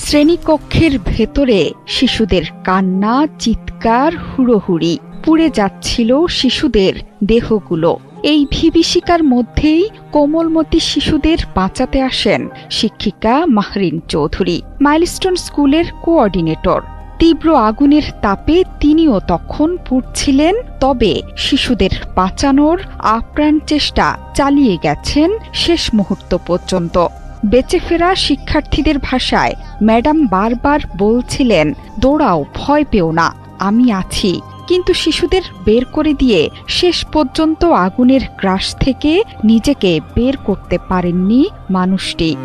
শ্রেণীকক্ষের ভেতরে শিশুদের কান্না, চিৎকার, হুড়োহুড়ি। পুড়ে যাচ্ছিল শিশুদের দেহগুলো। এই বিভীষিকার মধ্যেই কোমলমতি শিশুদের বাঁচাতে আসেন শিক্ষিকা মাহরিন চৌধুরী, মাইলস্টোন স্কুলের কোঅর্ডিনেটর। তীব্র আগুনের তাপে তিনিও তখন পুড়ছিলেন, তবে শিশুদের বাঁচানোর আপ্রাণ চেষ্টা চালিয়ে গেছেন শেষ মুহূর্ত পর্যন্ত। বেঁচে ফেরা শিক্ষার্থীদের ভাষায় ম্যাডাম বারবার বলছিলেন, দৌড়াও, ভয় পেও না, আমি আছি। কিন্তু শিশুদের বের করে দিয়ে শেষ পর্যন্ত আগুনের গ্রাস থেকে নিজেকে বের করতে পারেননি মানুষটি।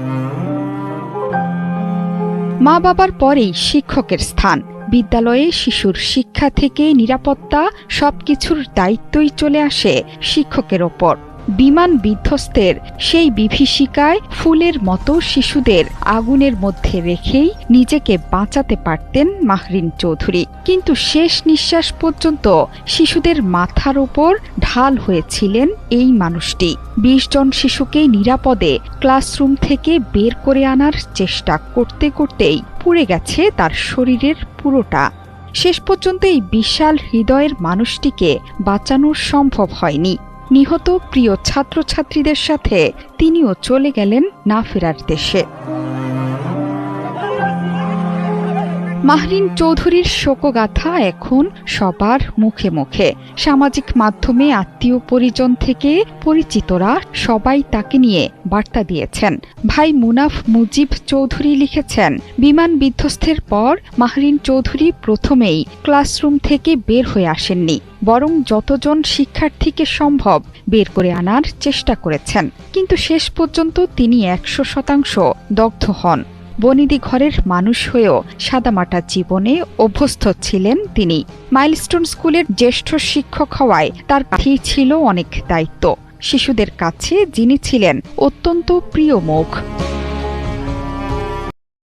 মা বাবার পরেই শিক্ষকের স্থান। বিদ্যালয়ে শিশুর শিক্ষা থেকে নিরাপত্তা সবকিছুর দায়িত্বই চলে আসে শিক্ষকের ওপর। বিমান বিধ্বস্তের সেই বিভীষিকায় ফুলের মতো শিশুদের আগুনের মধ্যে রেখেই নিজেকে বাঁচাতে পারতেন মাহরিন চৌধুরী। কিন্তু শেষ নিঃশ্বাস পর্যন্ত শিশুদের মাথার ওপর ঢাল হয়েছিলেন এই মানুষটি। ২০ জন শিশুকে নিরাপদে ক্লাসরুম থেকে বের করে আনার চেষ্টা করতে করতেই পুড়ে গেছে তার শরীরের পুরোটা। শেষ পর্যন্ত এই বিশাল হৃদয়ের মানুষটিকে বাঁচানো সম্ভব হয়নি। নিহত প্রিয় ছাত্রছাত্রীদের সাথে তিনিও চলে গেলেন না ফেরার দেশে। মাহরিন চৌধুরীর শোকগাথা এখন সবার মুখে মুখে। সামাজিক মাধ্যমে আত্মীয় পরিজন থেকে পরিচিতরা সবাই তাকে নিয়ে বার্তা দিয়েছেন। ভাই মুনাফ মুজিব চৌধুরী লিখেছেন, বিমান বিধ্বস্তের পর মাহরিন চৌধুরী প্রথমেই ক্লাসরুম থেকে বের হয়ে আসেননি, বরং যতজন শিক্ষার্থীকে সম্ভব বের করে আনার চেষ্টা করেছেন। কিন্তু শেষ পর্যন্ত তিনি ১০০% দগ্ধ হন। বনেদি ঘরের মানুষ হয়েও সাদামাটা জীবনে অভ্যস্ত ছিলেন তিনি। মাইলস্টোন স্কুলের জ্যেষ্ঠ শিক্ষক হওয়ায় তার কাছেই ছিল অনেক দায়িত্ব। শিশুদের কাছে যিনি ছিলেন অত্যন্ত প্রিয় মুখ।